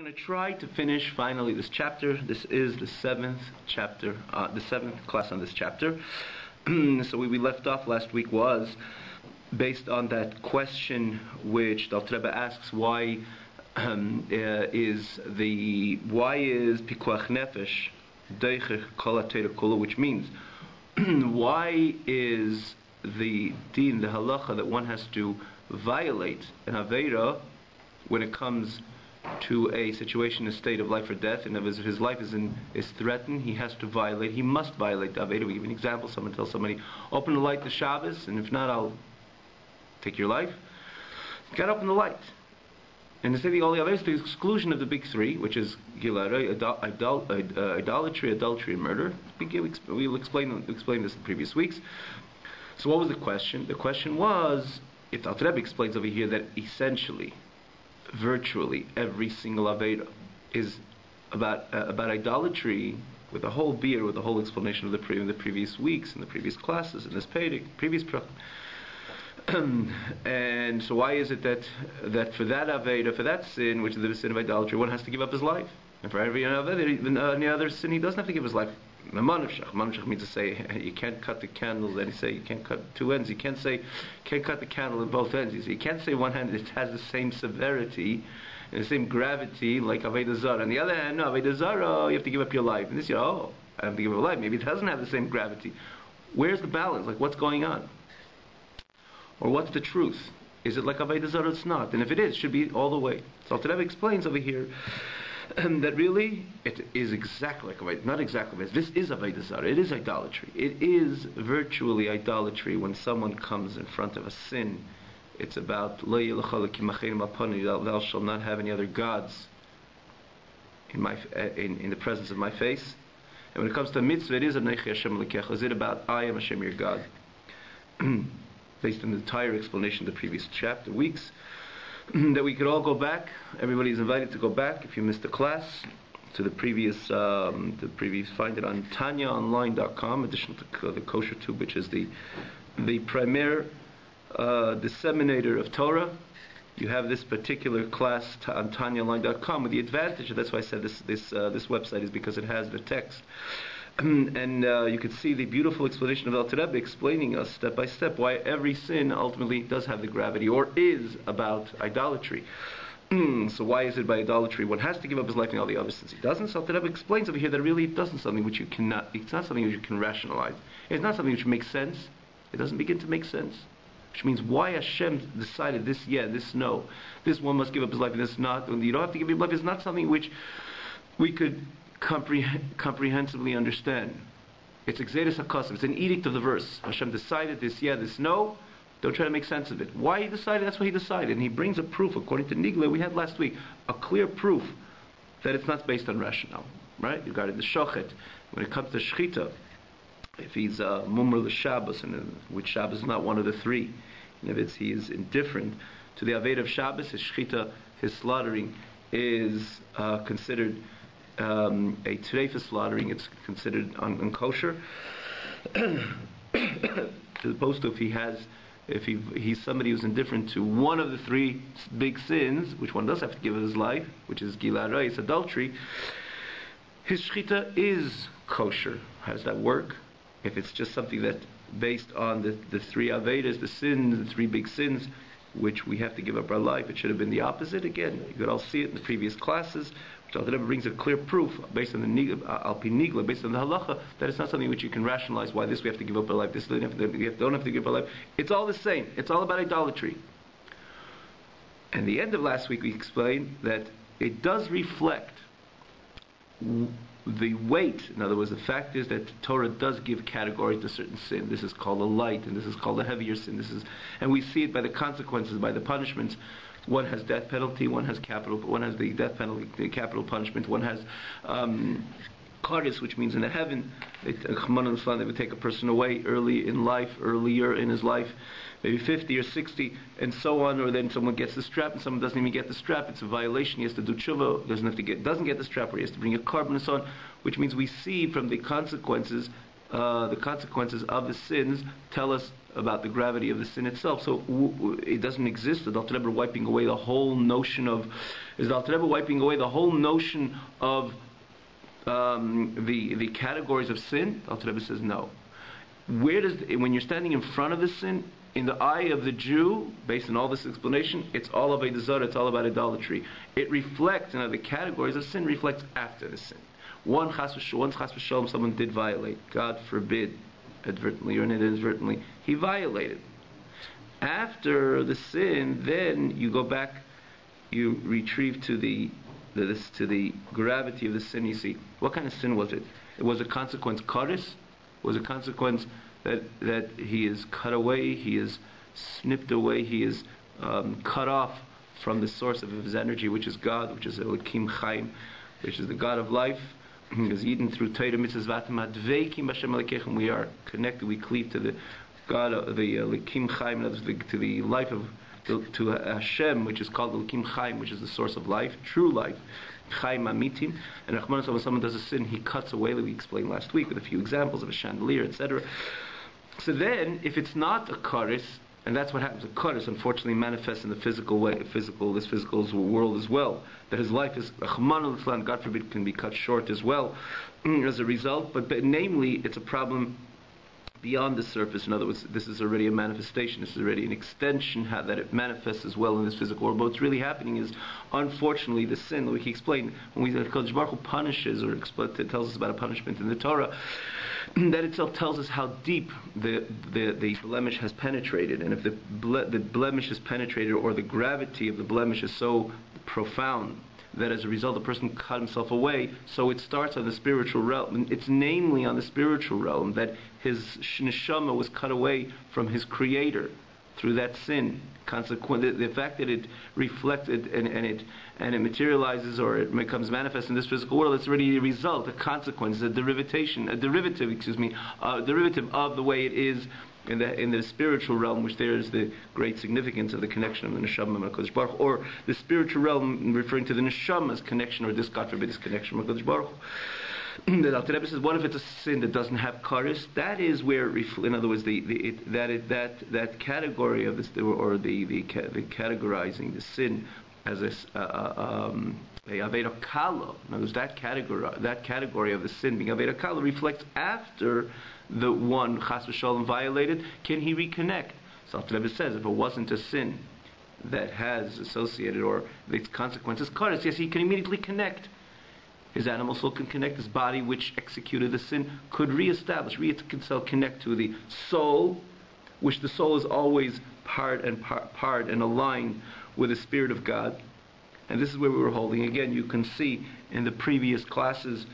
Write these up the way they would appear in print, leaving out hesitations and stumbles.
We're going to try to finish finally this chapter. This is the seventh chapter, the seventh class on this chapter. So where we left off last week was based on that question which the Alter Rebbe asks: why is pikuach nefesh deicher kol haTorah kula, which means why is the din, the halacha, that one has to violate an aveira when it comes to a situation, a state of life or death, and if his life is threatened, he has to violate. He must violate the Aveda. We give an example. Someone tells somebody, "Open the light to Shabbos, and if not, I'll take your life." You gotta open the light. And they say the only Avedas, the exclusion of the big three, which is Gilarei, idolatry, adultery, and murder. We'll explain this in previous weeks. So what was the question? The question was, if the Alter Rebbe explains over here that essentially, virtually every single Aveda is about idolatry, with the whole beer, with the whole explanation of the previous weeks and the previous classes in this previous and so why is it that for that Aveda, for that sin, which is the sin of idolatry, one has to give up his life, and for every any other sin he doesn't have to give his life? Manavshach means to say you can't cut the candles, and he say you can't cut two ends. You can't cut the candle in both ends. You can't say one hand it has the same severity and the same gravity like Avodah Zarah. On the other hand, no, Avodah Zarah, you have to give up your life. And this, I have to give up my life. Maybe it doesn't have the same gravity. Where's the balance? Like, what's going on? Or what's the truth? Is it like Avodah Zarah? It's not. And if it is, it should be all the way. So Alter Rebbe explains over here that really it is exactly like Avodah, not exactly. This is Avodah Zarah. It is idolatry. It is virtually idolatry when someone comes in front of a sin. It's about thou shalt not have any other gods in the presence of my face. And when it comes to mitzvah, it is is it about I am Hashem your God? Based on the entire explanation of the previous weeks, that we could all go back. Everybody is invited to go back if you missed the class to the previous. Find it on TanyaOnline.com, additional to the Kosher Tube, which is the premier disseminator of Torah. You have this particular class on TanyaOnline.com with the advantage. That's why I said this website is because it has the text. And you could see the beautiful explanation of Alter Rebbe explaining us step by step why every sin ultimately does have the gravity or is about idolatry. So why is it by idolatry? One has to give up his life and all the other sins he doesn't. So Alter Rebbe explains over here that really it doesn't something which you cannot. It's not something which you can rationalize. It's not something which makes sense. It doesn't begin to make sense. Which means why Hashem decided this, this no. This one must give up his life and this not. And you don't have to give up your life. It's not something which we could comprehensively understand. It's Exeris HaKosav. It's an edict of the verse. Hashem decided this, this no. Don't try to make sense of it. Why he decided? That's why he decided. And he brings a proof, according to Nigla, we had last week, a clear proof that it's not based on rationale. Right? You got it. The Shochet. When it comes to Shechita, if he's Mumr l'Shabbos, and which Shabbos is not one of the three, and if he is indifferent to the Aved of Shabbos, his Shechita, his slaughtering, is considered a trefa slaughtering. It's considered unkosher. As opposed to if he's somebody who's indifferent to one of the three big sins, which one does have to give his life, which is Gilarei, it's adultery, his shechita is kosher. How does that work? If it's just something that based on the three Avedas, the sins, the three big sins, which we have to give up our life, it should have been the opposite. Again, you could all see it in the previous classes. Which Alter Rebbe brings a clear proof based on the Alpi Nigla, based on the halacha, that it's not something which you can rationalize. Why this we have to give up our life, this we don't have to give up our life. It's all the same. It's all about idolatry. And the end of last week we explained that it does reflect the weight. In other words, the fact is that Torah does give categories to certain sin. This is called a light, and this is called a heavier sin. And we see it by the consequences, by the punishments. One has death penalty, one has capital, one has the death penalty, the capital punishment, one has Karis, which means in the heaven, they would take a person away earlier in his life, maybe 50 or 60, and so on, or then someone gets the strap and someone doesn't even get the strap. It's a violation. He has to do tshuva, doesn't get the strap, or he has to bring a carbon and so on, which means we see from the consequences of the sins tell us about the gravity of the sin itself. So it doesn't exist. The Alter Rebbe wiping away the whole notion of the categories of sin. The Alter Rebbe says no. When you're standing in front of the sin, in the eye of the Jew, based on all this explanation, it's all of Avodah Zarah, it's all about idolatry. It reflects, the categories of sin reflects after the sin. Once chas v'sholom, someone did violate, God forbid, advertently or inadvertently, he violated. After the sin, then you go back, you retrieve to the gravity of the sin. You see, what kind of sin was it? It was a consequence karis. It was a consequence that he is cut away, he is snipped away, he is cut off from the source of his energy, which is God, which is Elokim Chaim, which is the God of life. Because Eden through Torah mitzvahs v'atam adveikim b'Hashem Elokechem, we are connected, we cleave to the God, the Elokim Chaim, to the life of, to Hashem, which is called Elokim Chaim, which is the source of life, true life. Chaim Amitim, and Rahman, when someone does a sin, he cuts away, like we explained last week with a few examples of a chandelier, etc. So then, if it's not a karis, and that's what happens, a karis unfortunately manifests in the physical way, this physical world as well, that his life is, God forbid, can be cut short as well as a result, but namely, it's a problem beyond the surface. In other words, this is already a manifestation, this is already an extension, how that it manifests as well in this physical world. But what's really happening is, unfortunately, the sin, like he explained, when Kodesh Baruch Hu punishes, or tells us about a punishment in the Torah, that itself tells us how deep the blemish has penetrated. And if the blemish is penetrated, or the gravity of the blemish is so profound, that as a result the person cut himself away, so it starts on the spiritual realm. It's namely on the spiritual realm that his neshama was cut away from his creator through that sin. Consequently, the fact that it reflected and it materializes, or it becomes manifest in this physical world, it's already a result, a consequence, a derivative of the way it is in the spiritual realm, which there is the great significance of the connection of the neshama and HaKadosh Baruch Hu, or the spiritual realm referring to the neshama's connection, or this, God forbid, this connection with HaKadosh Baruch Hu. The Alter Rebbe says, what if it's a sin that doesn't have karis? That is where, in other words, that category of this, or the categorizing the sin as a Aveda Kala. In other words, that category of the sin being Aveda Kala reflects after the one chas v'sholom violated. Can he reconnect? So Alter Rebbe says, if it wasn't a sin that has associated, or its consequences karis, yes, he can immediately connect. His animal soul can connect. His body, which executed the sin, could reestablish, connect to the soul, which the soul is always part and aligned with the Spirit of God. And this is where we were holding. Again, you can see in the previous classes,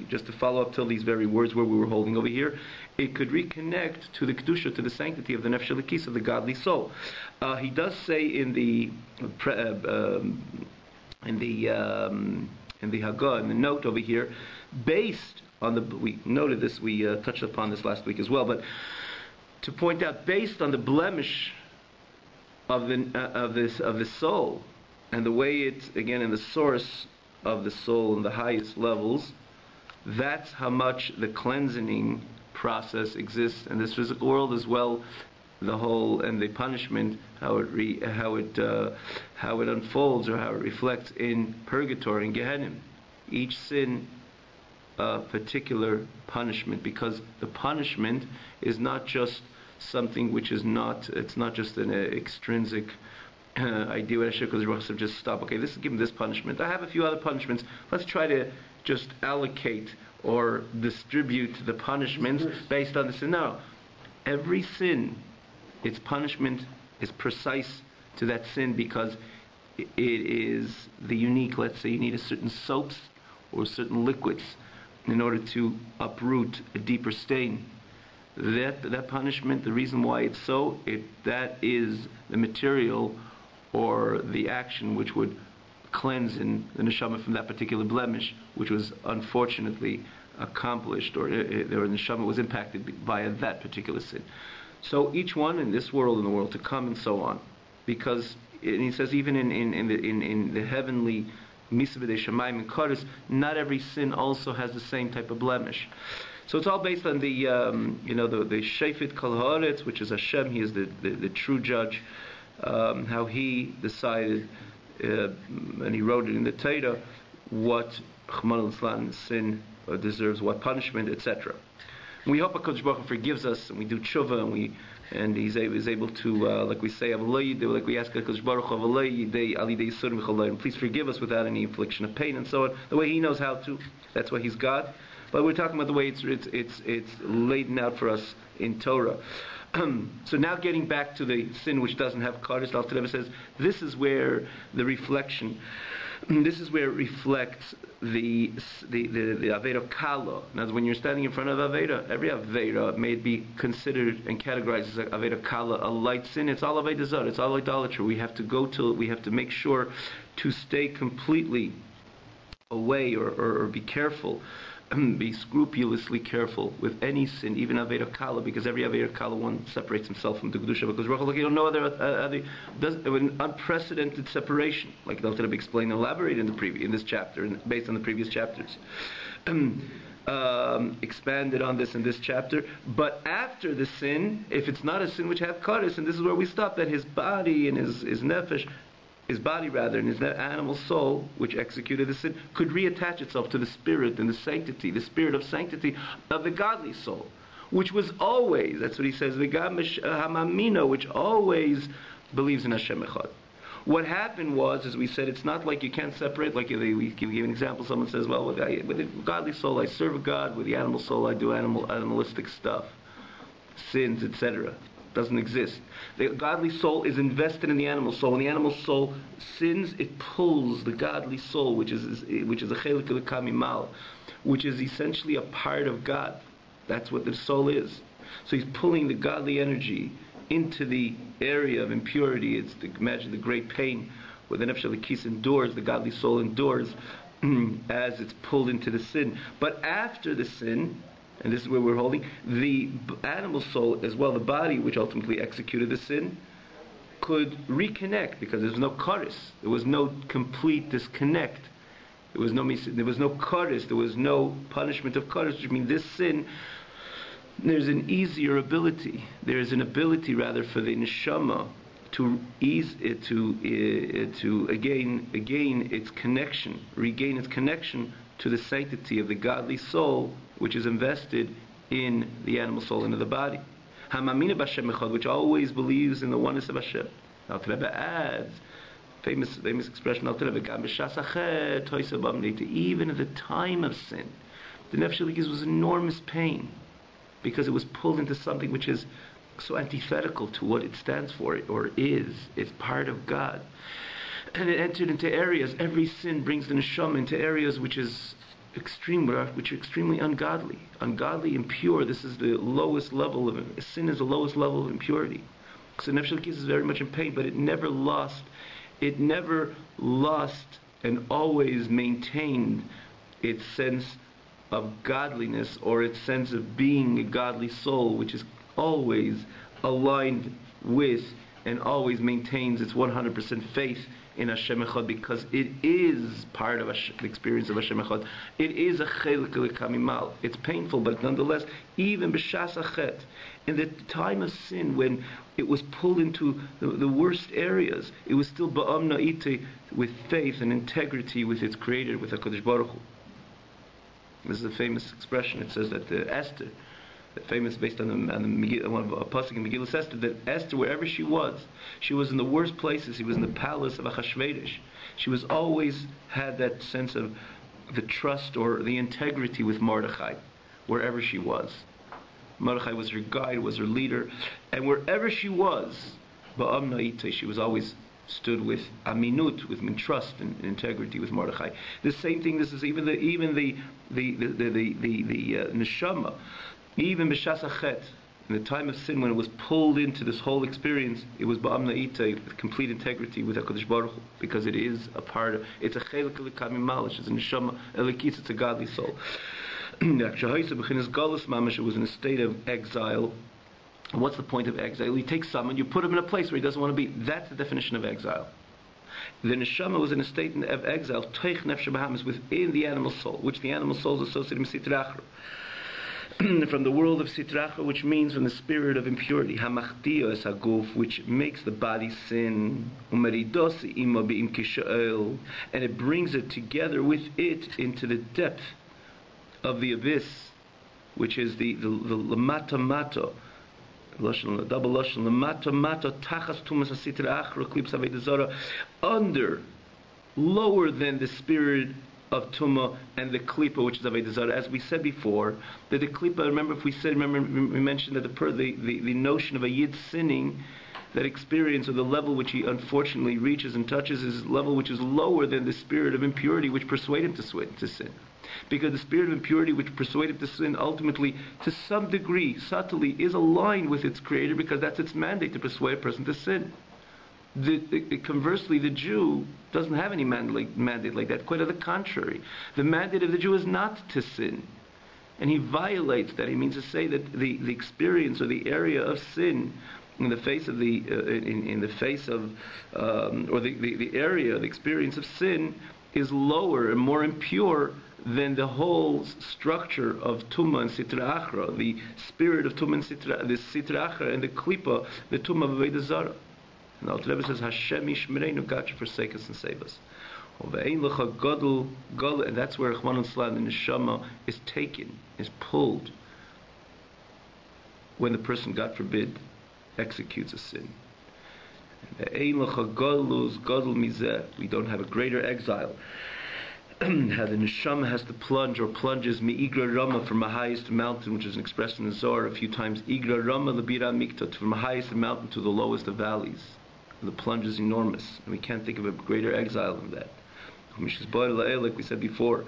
just to follow up till these very words where we were holding over here, it could reconnect to the kedusha, to the sanctity of the nefesh elokis, of the godly soul. He does say in the Haggah, in the note over here, based on we noted this, we touched upon this last week as well, but to point out, based on the blemish of the soul, and the way it's, again, in the source of the soul in the highest levels, that's how much the cleansing process exists in this physical world as well. The whole, and the punishment, how it unfolds, or how it reflects in purgatory, in Gehenna. Each sin, a particular punishment, because the punishment is not just something which is not, it's not just an extrinsic idea where Hashem just stop. Okay, give him this punishment. I have a few other punishments. Let's try to just allocate or distribute the punishments based on the sin. No, every sin, its punishment is precise to that sin, because it is the unique. Let's say you need a certain soaps or certain liquids in order to uproot a deeper stain. That punishment, the reason why it's so, that is the material or the action which would cleanse in the neshama from that particular blemish, which was unfortunately accomplished, or the neshama was impacted by that particular sin. So each one in this world, in the world to come, and so on, because, and he says, even in the heavenly Misa b'dei Shamayim and Kodesh, not every sin also has the same type of blemish. So it's all based on the Shefet Kol Haaretz, which is Hashem. He is the true judge. How he decided, and he wrote it in the Torah, what Chman al sin deserves, what punishment, etc. We hope HaKadosh Baruch Hu forgives us, and we do tshuva, and he's able to, like we say, like we ask HaKadosh Baruch Hu, please forgive us without any infliction of pain, and so on. The way he knows how to, that's why he's God. But we're talking about the way it's laid out for us in Torah. So now getting back to the sin which doesn't have Kaddish, Alter Rebbe says this is where the reflection. This is where it reflects the Aveda Kala. Now, when you're standing in front of Aveda, every Aveda may be considered and categorized as Aveda Kala, a light sin. It's all Aveda Zar, it's all idolatry. We have to make sure to stay completely away or be careful. Be scrupulously careful with any sin, even Aveda Kala, because every Aveda Kala one separates himself from the Kedusha, because you don't know an unprecedented separation, like the Alter Rebbe explained and elaborated in this chapter, and based on the previous chapters. Expanded on this in this chapter. But after the sin, if it's not a sin which have Kaddish, and this is where we stop, that his body and his nefesh, his body rather, and his animal soul, which executed the sin, could reattach itself to the spirit and the sanctity, the spirit of sanctity of the godly soul, which was always, that's what he says, hamamino, which always believes in Hashem Echad. What happened was, as we said, it's not like you can't separate, like we give an example, someone says, well, with the godly soul I serve God, with the animal soul I do animalistic stuff, sins, etc. Doesn't exist. The godly soul is invested in the animal soul. When the animal soul sins, it pulls the godly soul, which is a chelik l'kamimal, which is essentially a part of God. That's what the soul is. So he's pulling the godly energy into the area of impurity. Imagine the great pain where the nefesh l'kis endures, the godly soul endures as it's pulled into the sin. But after the sin, and this is where we're holding, the animal soul as well, the body which ultimately executed the sin, could reconnect, because there's no karis. There was no complete disconnect. There was no karis. There was no punishment of karis, which means this sin, there's an easier ability. There is an ability rather for the neshama to regain its connection to the sanctity of the godly soul, which is invested in the animal soul into the body. Hamamina b'Hashem echad, which always believes in the oneness of Hashem. Alter Rebbe adds, famous expression, Alter Rebbe, gam b'shas achet toisa b'amnita, even at the time of sin, the nefesh l'kis was enormous pain, because it was pulled into something which is so antithetical to what it stands for, or is. It's part of God. And it entered into areas, every sin brings the neshama into areas which are extremely ungodly, impure. This is the lowest level of sin, is the lowest level of impurity. So nefesh l'kis is very much in pain, but it never lost and always maintained its sense of godliness, or its sense of being a godly soul, which is always aligned with and always maintains its 100% faith in Hashem Echad, because it is part of the experience of Hashem Echad. It is a chelik l'kamimal. It's painful, but nonetheless, even b'shas achet, in the time of sin, when it was pulled into the worst areas, it was still ba'amna ite, with faith and integrity with its Creator, with HaKadosh Baruch Hu. This is a famous expression. It says that Esther, famous based on one of the pasuk in Megillah Esther, that Esther, wherever she was in the worst places. She was in the palace of Achashverosh. She was always had that sense of the trust or the integrity with Mordechai, wherever she was. Mordechai was her guide, was her leader, and wherever she was, ba'amna ite, she was always stood with aminut, with trust and integrity with Mordechai. The same thing. This is even the neshama, even b'shas achet, in the time of sin, when it was pulled into this whole experience, it was ba'amna ite, with complete integrity with HaKadosh Baruch Hu, because it is a part of, it's a chelik l'kamimal, it's a neshama elikis, it's a godly soul. It was in a state of exile. And what's the point of exile? You take someone, you put him in a place where he doesn't want to be. That's the definition of exile. The neshama was in a state of exile, teich nefesh b'ham, is within the animal soul, which the animal soul is associated with Sitra Achra. from the world of sitracha, which means from the spirit of impurity, hamachtia es haguf, which makes the body sin, umeridos ima beim kishael, and it brings it together with it into the depth of the abyss, which is the lamata mata, double lashon, lamata mata tachas tumas hasitra achra klips avodah zara, under, lower than the spirit of Tumah and the Klipa, which is Avodah Zarah. As we said before, that the Klipa, we mentioned that the notion of a Yid sinning, that experience, or the level which he unfortunately reaches and touches, is a level which is lower than the spirit of impurity which persuaded him to sin. Because the spirit of impurity which persuaded him to sin ultimately, to some degree, subtly, is aligned with its creator, because that's its mandate, to persuade a person to sin. Conversely, the Jew doesn't have any mandate like that. Quite on the contrary. The mandate of the Jew is not to sin. And he violates that. He means to say that the experience, or the area of sin, in the face of the area, the experience of sin, is lower and more impure than the whole structure of Tumah and Sitra Achra, the spirit of Tumah and Sitra, the Sitra Achra and the Klipa, the Tumah of Avodah Zarah. And the Alter Rebbe says, Hashem Yishmereinu, God should forsake us and save us. And that's where Rahman al-Salam, the Neshama, is taken, is pulled, when the person, God forbid, executes a sin. We don't have a greater exile. How the Neshama has to plunge, or plunges Igra Rama, from the highest mountain, which is expressed in the Zohar a few times, Igra Rama Labira Miktot, from the highest mountain to the lowest of valleys. The plunge is enormous, and we can't think of a greater exile than that. Like we said before,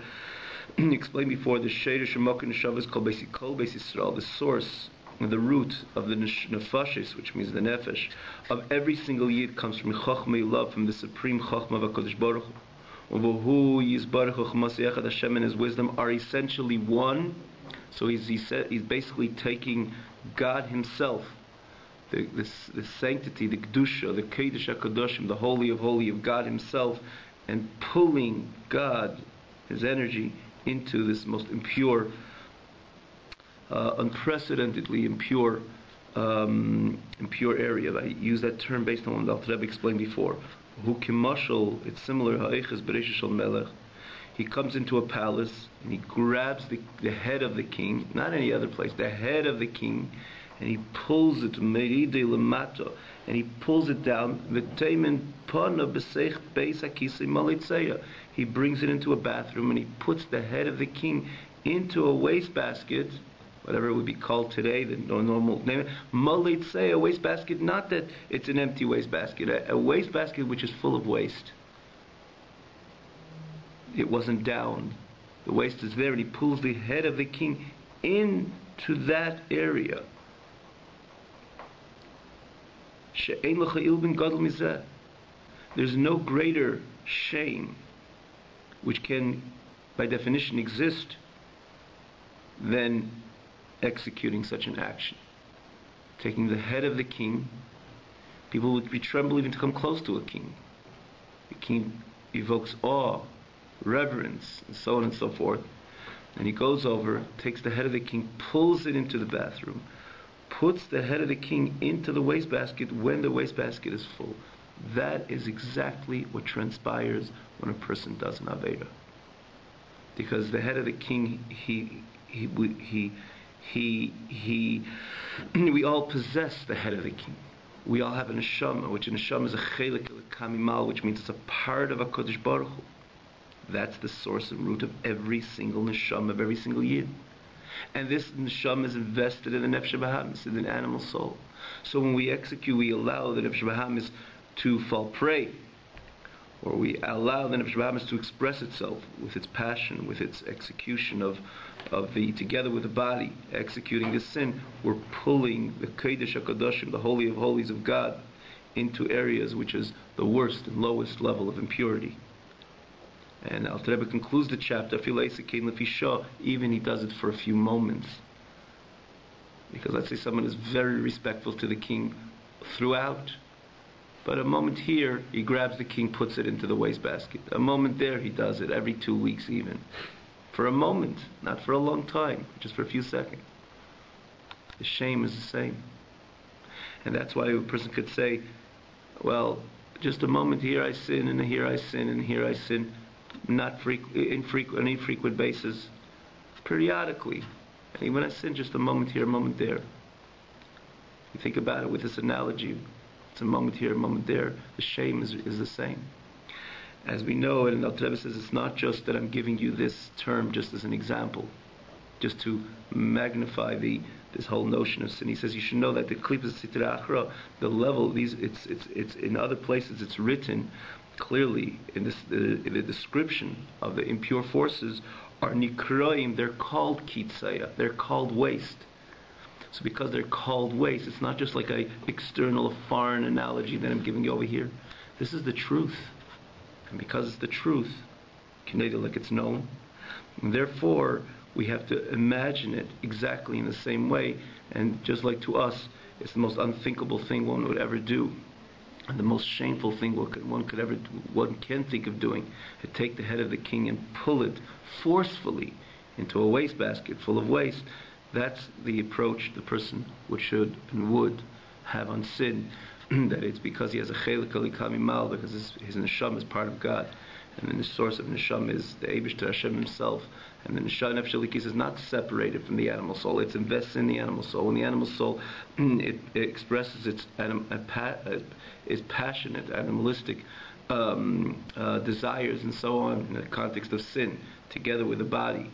explained before, the Sheiresh Shemok Neshav is called Beis Kol Beis Yisrael, the source, the root of the nefashis, which means the nefesh, of every single yid comes from Chochmei love, from the supreme Chochmah of HaKadosh Baruch Hu. Hashem and His wisdom are essentially one. So he's basically taking God Himself, the sanctity, the kedusha, the kodesh hakadoshim, the holy of God Himself, and pulling God, His energy, into this most impure, unprecedentedly impure area. I use that term based on what the Alter Rebbe explained before. Hu kimashal, it's similar. Ha'eches bereisha shel melech. He comes into a palace and he grabs the head of the king, not any other place, the head of the king, and he pulls it meridei lemata, and he pulls it down. V'teimen pana b'seich beis hakisei malitzeya. He brings it into a bathroom and he puts the head of the king into a wastebasket, whatever it would be called today, the normal name, malitzeya, a wastebasket. Not that it's an empty wastebasket, a wastebasket which is full of waste. It wasn't down. The waste is there, and he pulls the head of the king into that area. There's no greater shame which can, by definition, exist than executing such an action. Taking the head of the king, people would be tremble even to come close to a king. The king evokes awe, reverence, and so on and so forth. And he goes over, takes the head of the king, pulls it into the bathroom, puts the head of the king into the wastebasket when the wastebasket is full. That is exactly what transpires when a person does an Aveda. Because the head of the king, we all possess the head of the king. We all have a neshama, which a neshama is a chelik kamimal, which means it's a part of HaKadosh Baruch Hu. That's the source and root of every single neshama, of every single yid. And this neshama is invested in the nefesh habahamis, in the animal soul. So when we execute, we allow the nefesh habahamis to fall prey, or we allow the nefesh habahamis to express itself with its passion, with its execution of the, together with the body, executing this sin. We're pulling the kodesh hakadoshim, the holy of holies of God, into areas which is the worst and lowest level of impurity. And Alter Rebbe concludes the chapter, even he does it for a few moments. Because let's say someone is very respectful to the king throughout, but a moment here, he grabs the king, puts it into the wastebasket. A moment there, he does it every 2 weeks even. for a moment, not for a long time, just for a few seconds. The shame is the same. And that's why a person could say, well, just a moment, here I sin, and here I sin, and here I sin, not on an infrequent basis, periodically. And even I sin, just a moment here, a moment there. You think about it with this analogy, it's a moment here, a moment there. The shame is the same. As we know, and Alter Rebbe says, it's not just that I'm giving you this term just as an example, just to magnify this whole notion of sin. He says you should know that the klipas sitra achra, the level, it's in other places it's written clearly in the description of the impure forces are nikroim. They're called kitzaya. They're called waste. So because they're called waste, it's not just like a external, foreign analogy that I'm giving you over here. This is the truth. And because it's the truth, like it's known, and therefore we have to imagine it exactly in the same way. And just like to us, it's the most unthinkable thing one would ever do, and the most shameful thing one can think of doing, to take the head of the king and pull it forcefully into a wastebasket full of waste. That's the approach the person should and would have on sin. That it's because he has a chelik alikamimal, because his neshama is part of God, and then the source of neshama is the Eibishter Hashem Himself, and the neshama nefesh is not separated from the animal soul. It's invested in the animal soul. When the animal soul it expresses its is passionate, animalistic desires and so on in the context of sin, together with the body,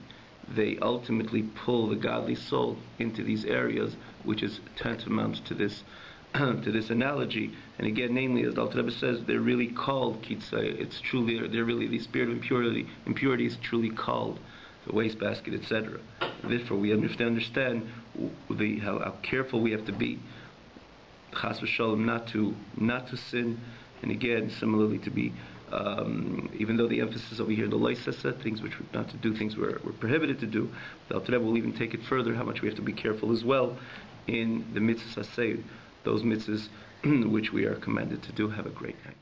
they ultimately pull the godly soul into these areas, which is tantamount to this analogy. And again, namely, as the Alter Rebbe says, they're really called kitzay. It's truly, they're really, the spirit of impurity is truly called the wastebasket, etc. Therefore, we have to understand how careful we have to be, chas v'shalom, not to sin. And again, similarly, to be, even though the emphasis over here, the loisasa, things which we're not to do, things we're prohibited to do, the Alter Rebbe will even take it further, how much we have to be careful as well in the mitzvahs hasayid, those mitzvahs which we are commanded to do. Have a great night.